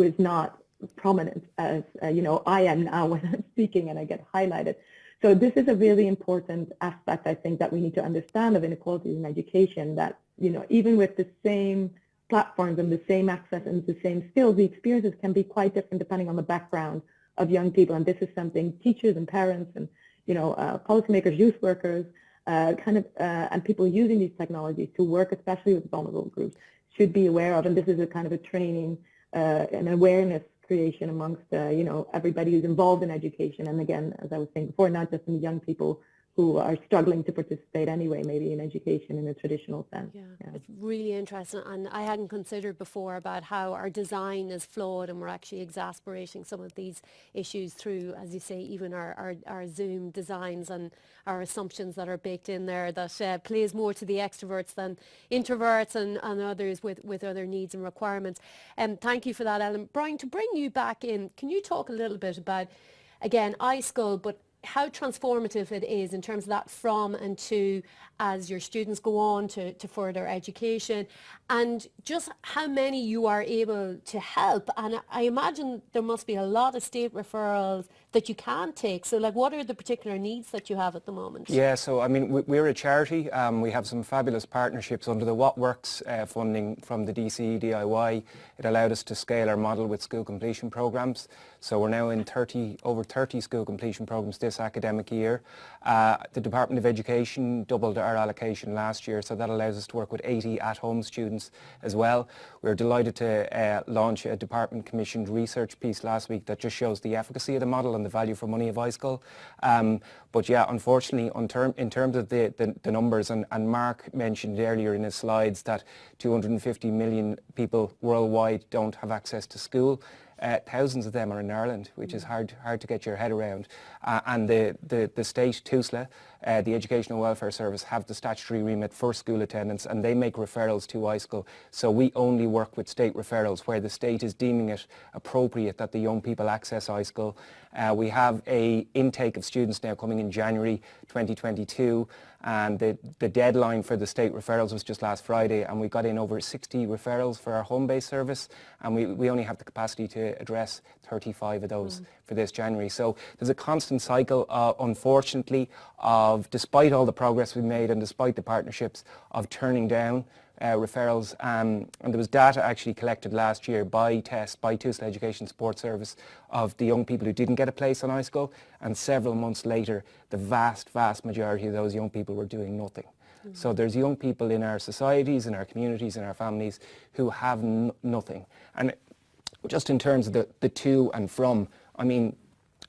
is not prominent, as I am now when I'm speaking and I get highlighted. So this is a really important aspect, I think, that we need to understand of inequalities in education, that, even with the same platforms and the same access and the same skills, the experiences can be quite different depending on the background of young people. And this is something teachers and parents and, policymakers, youth workers, and people using these technologies to work, especially with vulnerable groups, should be aware of. And this is a kind of a training and awareness creation amongst, everybody who's involved in education. And again, as I was saying before, not just in the young people who are struggling to participate anyway, maybe in education in a traditional sense. Yeah, it's really interesting, and I hadn't considered before about how our design is flawed, and we're actually exasperating some of these issues through, as you say, even our Zoom designs and our assumptions that are baked in there that plays more to the extroverts than introverts and others with other needs and requirements. Thank you for that, Ellen. Brian, to bring you back in, can you talk a little bit about, again, iSchool, but how transformative it is in terms of that from and to as your students go on to further education, and just how many you are able to help. And I imagine there must be a lot of state referrals that you can take. So what are the particular needs that you have at the moment? Yeah, so I mean, we're a charity. We have some fabulous partnerships under the What Works funding from the DCE DIY. It allowed us to scale our model with school completion programs. So we're now in over 30 school completion programs this academic year. The Department of Education doubled our allocation last year, so that allows us to work with 80 at-home students as well. We're delighted to launch a department commissioned research piece last week that just shows the efficacy of the model and the value for money of iSchool. But yeah, unfortunately, in terms of the numbers, and Mark mentioned earlier in his slides that 250 million people worldwide don't have access to school. Thousands of them are in Ireland, which is hard to get your head around. And the state, TUSLA, the Educational Welfare Service, have the statutory remit for school attendance, and they make referrals to iSchool. So we only work with state referrals where the state is deeming it appropriate that the young people access iSchool. We have an intake of students now coming in January 2022, and the deadline for the state referrals was just last Friday, and we got in over 60 referrals for our home-based service, and we only have the capacity to address 35 of those for this January. So there's a constant cycle, unfortunately, of, despite all the progress we've made and despite the partnerships, of turning down referrals. And there was data actually collected last year by TUSLA Education Support Service of the young people who didn't get a place on iSchool, and several months later the vast majority of those young people were doing nothing. So there's young people in our societies, in our communities, in our families who have nothing. And just in terms of the to and from, I mean,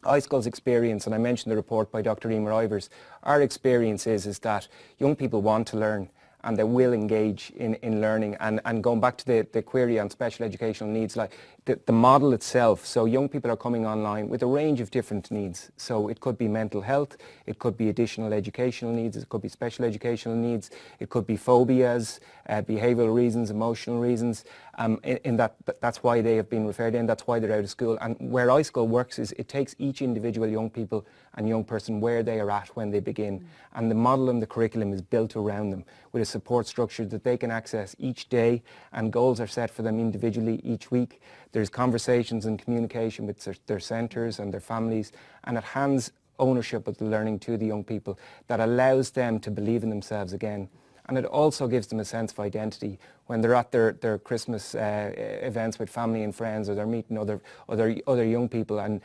iSchool's experience, and I mentioned the report by Dr. Emer Ivers, our experience is that young people want to learn and they will engage in learning. And going back to the query on special educational needs, like the model itself, so young people are coming online with a range of different needs. So it could be mental health, it could be additional educational needs, it could be special educational needs, it could be phobias, behavioural reasons, emotional reasons. That's why they have been referred in, that's why they're out of school. And where iSchool works is it takes each individual young people and young person where they are at when they begin. And the model and the curriculum is built around them with a support structure that they can access each day, and goals are set for them individually each week. There's conversations and communication with their centres and their families, and it hands ownership of the learning to the young people that allows them to believe in themselves again. And it also gives them a sense of identity when they're at their Christmas events with family and friends, or they're meeting other young people, and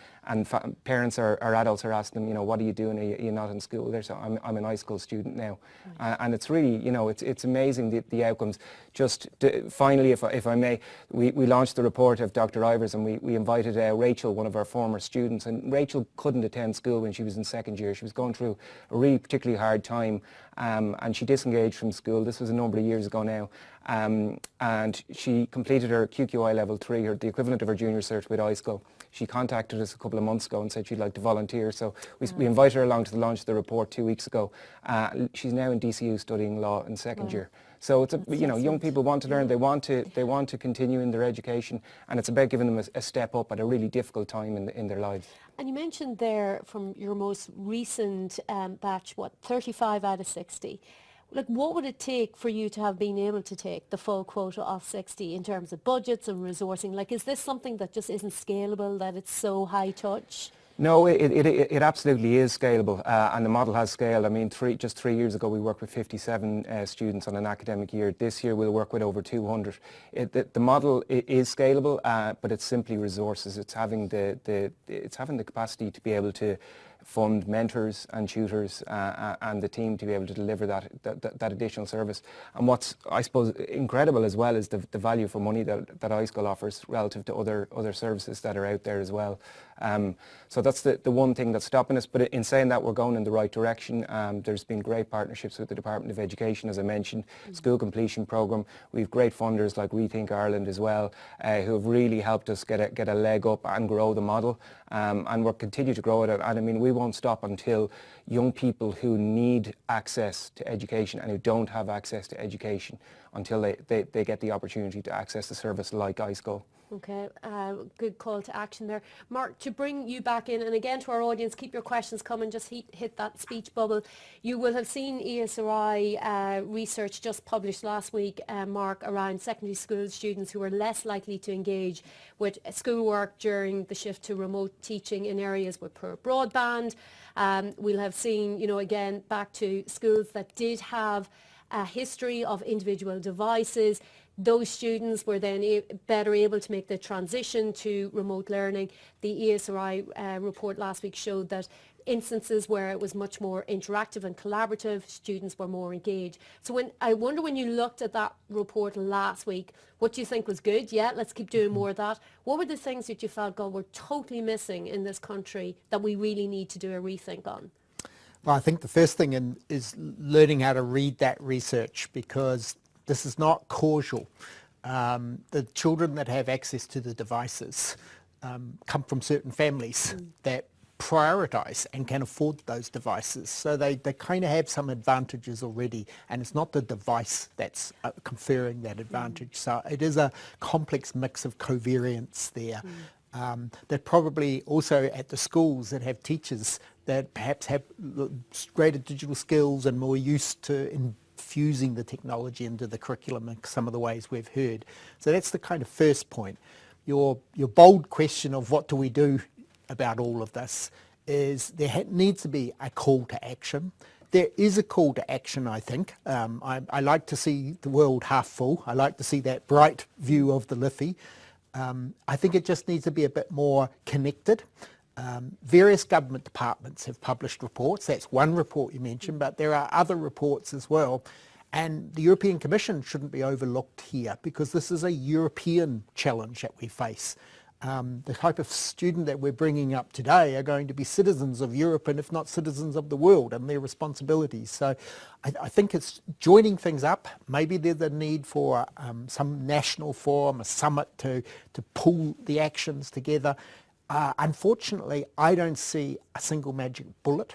parents or adults are asking them, you know, what are you doing? Are you not in school? They're saying, I'm an high school student now. And it's really, you know, it's amazing the outcomes. Finally, if I may, we launched the report of Dr. Ivers, and we invited Rachel, one of our former students, and Rachel couldn't attend school when she was in second year. She was going through a really particularly hard time, and she disengaged from school. This was a number of years ago now. And she completed her QQI level 3, or the equivalent of her junior cert with iSchool. She contacted us a couple of months ago and said she'd like to volunteer. So we invited her along to the launch of the report 2 weeks ago. She's now in DCU studying law in second year. So it's young people want to learn. They want to continue in their education, and it's about giving them a step up at a really difficult time in their lives. And you mentioned there from your most recent batch, 35 out of 60. Like, what would it take for you to have been able to take the full quota of 60 in terms of budgets and resourcing? Like, is this something that just isn't scalable, that it's so high touch? No, it absolutely is scalable, and the model has scaled. I mean, just 3 years ago we worked with 57 students on an academic year. This year we'll work with over 200. The model is scalable, but it's simply resources. It's having the capacity to be able to fund mentors and tutors and the team to be able to deliver that additional service. And what's, I suppose, incredible as well is the value for money that iSchool offers relative to other services that are out there as well. So that's the one thing that's stopping us. But in saying that, we're going in the right direction. There's been great partnerships with the Department of Education, as I mentioned, school completion programme. We have great funders like Rethink Ireland as well, who have really helped us get a leg up and grow the model. And we'll continue to grow it. And I mean, we won't stop until young people who need access to education and who don't have access to education, until they get the opportunity to access the service like iSchool. Okay, good call to action there. Mark, to bring you back in, and again to our audience, keep your questions coming, just hit that speech bubble. You will have seen ESRI research just published last week, Mark, around secondary school students who are less likely to engage with schoolwork during the shift to remote teaching in areas with poor broadband. We'll have seen, again, back to schools that did have a history of individual devices. Those students were then better able to make the transition to remote learning. The ESRI report last week showed that instances where it was much more interactive and collaborative, students were more engaged. So I wonder when you looked at that report last week, what do you think was good? Yeah, let's keep doing more of that. What were the things that you felt, God, were totally missing in this country that we really need to do a rethink on? Well, I think the first thing is learning how to read that research, because this is not causal. The children that have access to the devices come from certain families that prioritise and can afford those devices. So they kind of have some advantages already, and it's not the device that's conferring that advantage. So it is a complex mix of covariance there. They're probably also at the schools that have teachers that perhaps have greater digital skills and more used to infusing the technology into the curriculum in some of the ways we've heard. So that's the kind of first point. Your bold question of what do we do about all of this is there needs to be a call to action. There is a call to action, I think. I like to see the world half full. I like to see that bright view of the Liffey. I think it just needs to be a bit more connected. Various government departments have published reports. That's one report you mentioned, but there are other reports as well. And the European Commission shouldn't be overlooked here, because this is a European challenge that we face. The type of student that we're bringing up today are going to be citizens of Europe, and if not citizens of the world, and their responsibilities. So I think it's joining things up. Maybe there's a need for some national forum, a summit to pull the actions together. Unfortunately, I don't see a single magic bullet.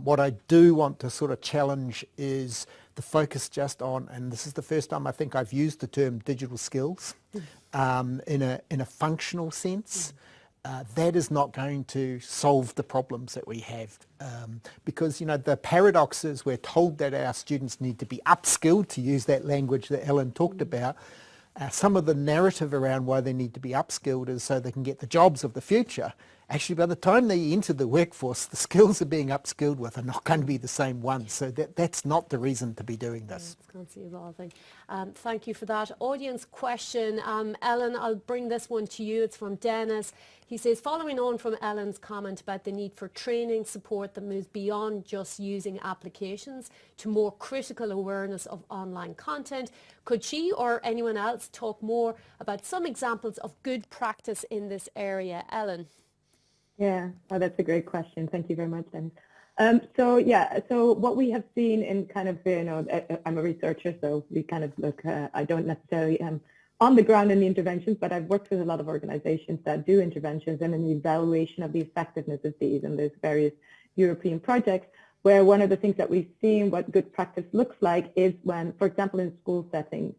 What I do want to sort of challenge is the focus just on, and this is the first time I think I've used the term digital skills in a functional sense. That is not going to solve the problems that we have, because the paradox is we're told that our students need to be upskilled, to use that language that Ellen talked about, some of the narrative around why they need to be upskilled is so they can get the jobs of the future. Actually, by the time they enter the workforce, the skills they're being upskilled with are not going to be the same ones. So that's not the reason to be doing this. It's constantly evolving. Thank you for that. Audience question. Ellen, I'll bring this one to you. It's from Dennis. He says, following on from Ellen's comment about the need for training support that moves beyond just using applications to more critical awareness of online content, could she or anyone else talk more about some examples of good practice in this area? Ellen? Yeah, oh, that's a great question. Thank you very much, Dennis. So what we have seen in kind of, I'm a researcher, so we kind of look, I don't necessarily on the ground in the interventions, but I've worked with a lot of organizations that do interventions and an evaluation of the effectiveness of these, and there's various European projects where one of the things that we've seen what good practice looks like is when, for example, in school settings,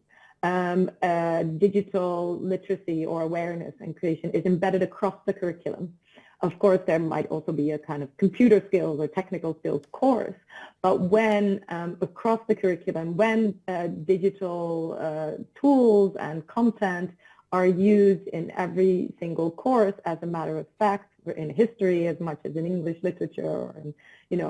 digital literacy or awareness and creation is embedded across the curriculum. Of course, there might also be a kind of computer skills or technical skills course, but when across the curriculum, when digital tools and content are used in every single course, as a matter of fact, in history as much as in English literature, or in,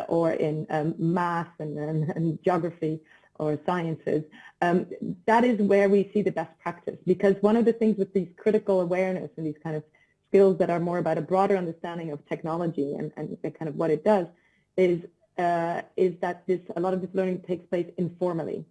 or in math and geography or sciences, that is where we see the best practice. Because one of the things with these critical awareness and these kind of skills that are more about a broader understanding of technology and kind of what it does is that a lot of this learning takes place informally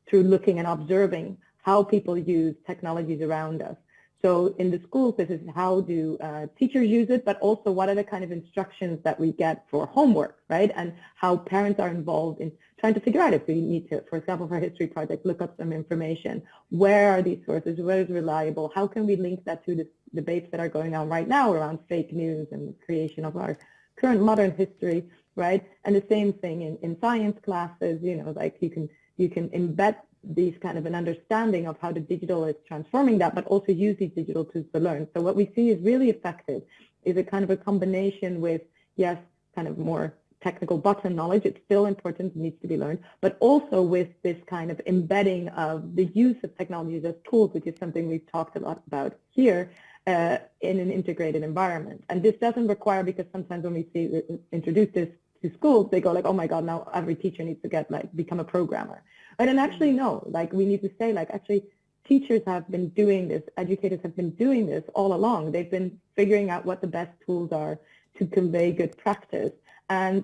through looking and observing how people use technologies around us. So in the schools, this is how do teachers use it, but also what are the kind of instructions that we get for homework, right? And how parents are involved in trying to figure out if we need to, for example, for a history project, look up some information. Where are these sources? Where is reliable? How can we link that to the debates that are going on right now around fake news and the creation of our current modern history, right? And the same thing in science classes, like you can embed these kind of an understanding of how the digital is transforming that, but also use these digital tools to learn. So what we see is really effective is a kind of a combination with, yes, kind of more technical bottom knowledge. It's still important, needs to be learned, but also with this kind of embedding of the use of technologies as tools, which is something we've talked a lot about here, in an integrated environment. And this doesn't require, because sometimes when we introduce this to schools, they go like, oh my God, now every teacher needs to become a programmer. And actually, no, we need to say, actually, teachers have been doing this, educators have been doing this all along. They've been figuring out what the best tools are to convey good practice. And,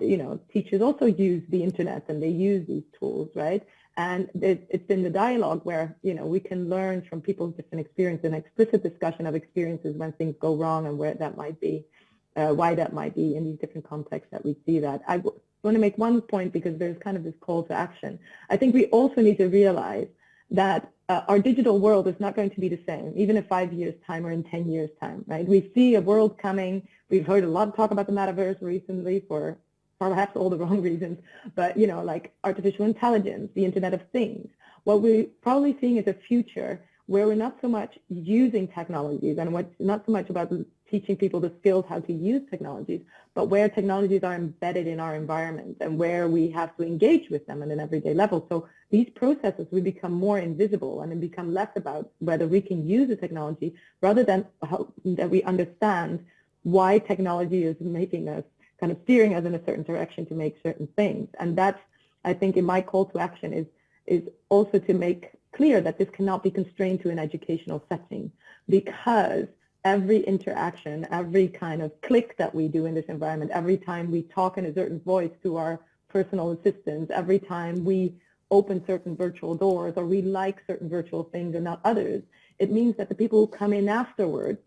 teachers also use the internet and they use these tools, right? And it's in the dialogue where, we can learn from people's different experiences, an explicit discussion of experiences when things go wrong and where that might be, why that might be in these different contexts that we see that. I want to make one point because there's kind of this call to action. I think we also need to realize that our digital world is not going to be the same, even in 5 years' time or in 10 years' time, right? We see a world coming. We've heard a lot of talk about the metaverse recently for perhaps all the wrong reasons, but, like artificial intelligence, the Internet of Things. What we're probably seeing is a future where we're not so much using technologies and what's not so much about teaching people the skills how to use technologies, but where technologies are embedded in our environment and where we have to engage with them at an everyday level. So these processes will become more invisible and then become less about whether we can use the technology rather than that we understand why technology is making us, kind of steering us in a certain direction to make certain things. And that's, I think, in my call to action is also to make clear that this cannot be constrained to an educational setting, because every interaction, every kind of click that we do in this environment, every time we talk in a certain voice to our personal assistants, every time we open certain virtual doors or we like certain virtual things and not others, it means that the people who come in afterwards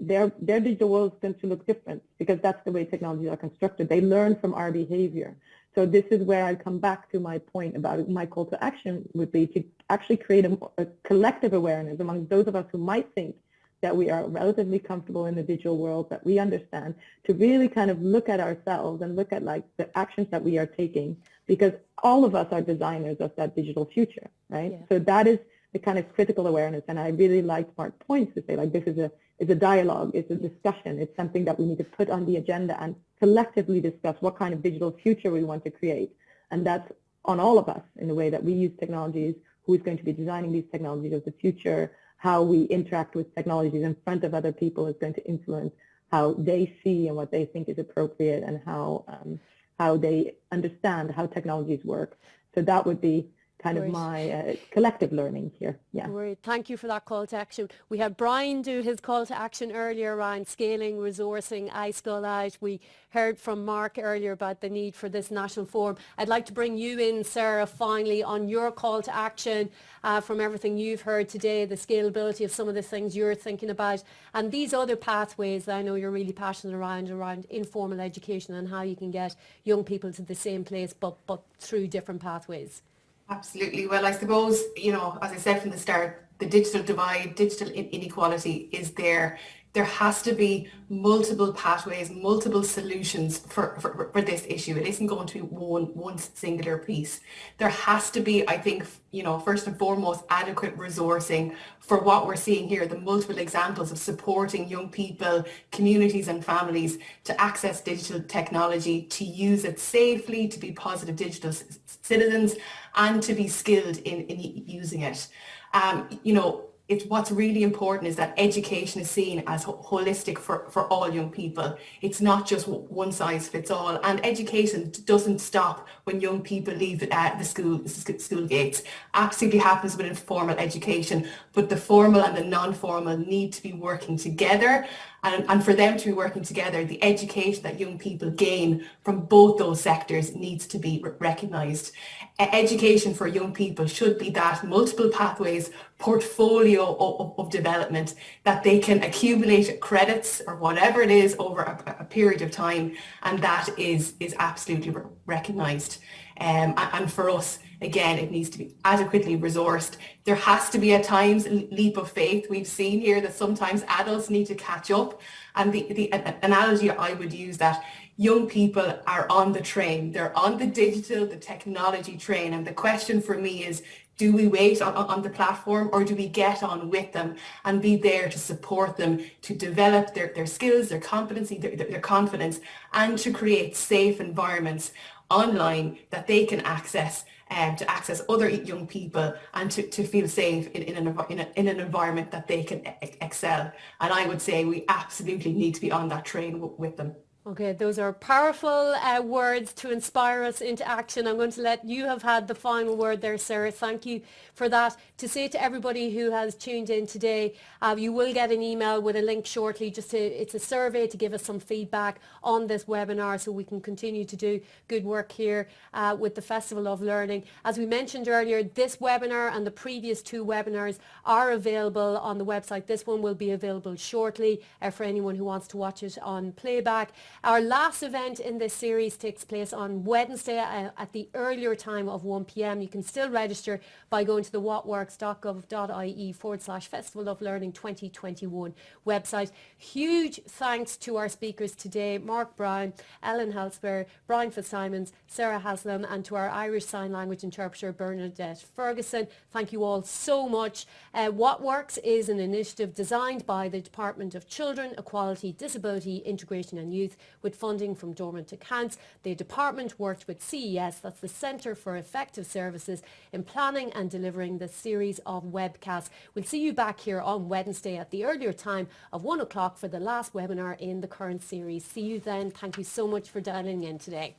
their digital world is going to look different, because that's the way technologies are constructed. They learn from our behavior. So this is where I come back to my point about my call to action would be to actually create a collective awareness among those of us who might think that we are relatively comfortable in the digital world, that we understand, to really kind of look at ourselves and look at the actions that we are taking, because all of us are designers of that digital future, right? Yeah. So that is the kind of critical awareness. And I really liked Mark's points to say, this is a dialogue, it's a discussion, it's something that we need to put on the agenda and collectively discuss what kind of digital future we want to create. And that's on all of us in the way that we use technologies, who's going to be designing these technologies of the future, how we interact with technologies in front of other people is going to influence how they see and what they think is appropriate, and how they understand how technologies work. So that would be kind of my collective learning here. Yeah. Great. Thank you for that call to action. We had Brian do his call to action earlier around scaling, resourcing, iSchool Out. We heard from Mark earlier about the need for this national forum. I'd like to bring you in, Sarah, finally, on your call to action from everything you've heard today, the scalability of some of the things you're thinking about, and these other pathways that I know you're really passionate around informal education and how you can get young people to the same place, but through different pathways. Absolutely. Well, I suppose, as I said from the start, the digital divide, digital inequality is there. There has to be multiple pathways, multiple solutions for this issue. It isn't going to be one singular piece. There has to be, I think, first and foremost, adequate resourcing for what we're seeing here, the multiple examples of supporting young people, communities and families to access digital technology, to use it safely, to be positive digital citizens, and to be skilled in using it. What's really important is that education is seen as holistic for all young people. It's not just one size fits all. And education doesn't stop when young people leave the school gates. Absolutely happens with informal education, but the formal and the non-formal need to be working together. And for them to be working together, the education that young people gain from both those sectors needs to be recognised. Education for young people should be that multiple pathways, portfolio of development, that they can accumulate credits or whatever it is over a period of time, and that is absolutely recognised. And for us, again, it needs to be adequately resourced. There has to be at times a leap of faith. We've seen here that sometimes adults need to catch up. And the analogy I would use, that young people are on the train. They're on the digital, the technology train. And the question for me is, do we wait on the platform, or do we get on with them and be there to support them, to develop their skills, their competency, their confidence, and to create safe environments online that they can access, to access other young people, and to feel safe in an environment that they can excel. And I would say we absolutely need to be on that train with them. Okay, those are powerful words to inspire us into action. I'm going to let you have had the final word there, Sarah. Thank you for that. To say to everybody who has tuned in today, you will get an email with a link shortly. It's a survey to give us some feedback on this webinar, so we can continue to do good work here with the Festival of Learning. As we mentioned earlier, this webinar and the previous two webinars are available on the website. This one will be available shortly for anyone who wants to watch it on playback. Our last event in this series takes place on Wednesday at the earlier time of 1 p.m. You can still register by going to the whatworks.gov.ie/Festival of Learning 2021 website. Huge thanks to our speakers today, Mark Brown, Ellen Halsberg, Brian Fitzsimons, Sarah Haslam, and to our Irish Sign Language interpreter, Bernadette Ferguson. Thank you all so much. WhatWorks is an initiative designed by the Department of Children, Equality, Disability, Integration and Youth, with funding from dormant accounts. The department worked with CES, that's the Centre for Effective Services, in planning and delivering this series of webcasts. We'll see you back here on Wednesday at the earlier time of 1 o'clock for the last webinar in the current series. See you then. Thank you so much for dialing in today.